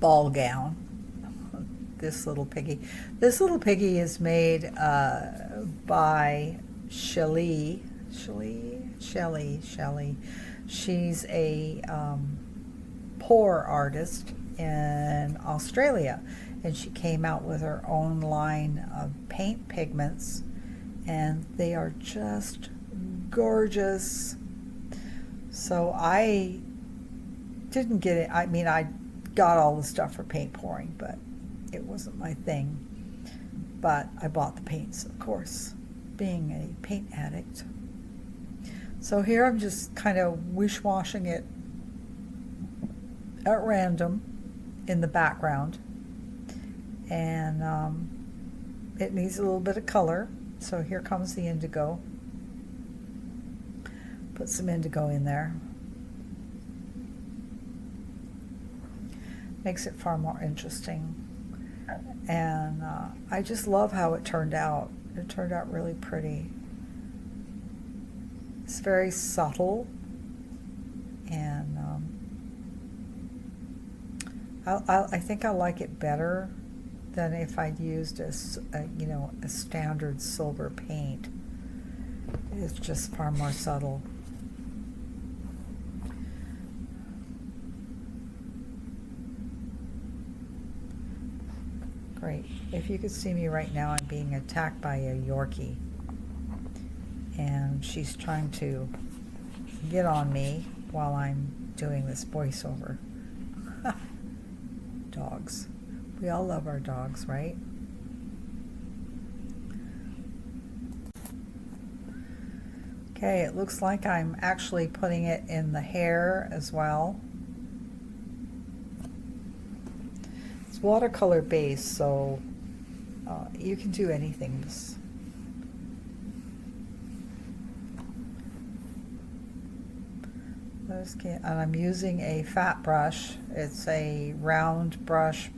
ball gown. This little piggy. This little piggy is made by Shelee. Shelly. She's a pour artist in Australia, and she came out with her own line of paint pigments, and they are just gorgeous. So I didn't get it. I mean, I got all the stuff for paint pouring, but it wasn't my thing. But I bought the paints, of course, being a paint addict. So here I'm just kind of wish-washing it at random in the background. And it needs a little bit of color. So here comes the indigo. Put some indigo in there. Makes it far more interesting. And I just love how it turned out. It turned out really pretty. It's very subtle, and I think I like it better than if I'd used a standard silver paint. It's just far more subtle. Great. If you could see me right now, I'm being attacked by a Yorkie. And she's trying to get on me while I'm doing this voiceover. Dogs. We all love our dogs, right? Okay, it looks like I'm actually putting it in the hair as well. It's watercolor based, so you can do anything. And I'm using a fat brush. It's a round brush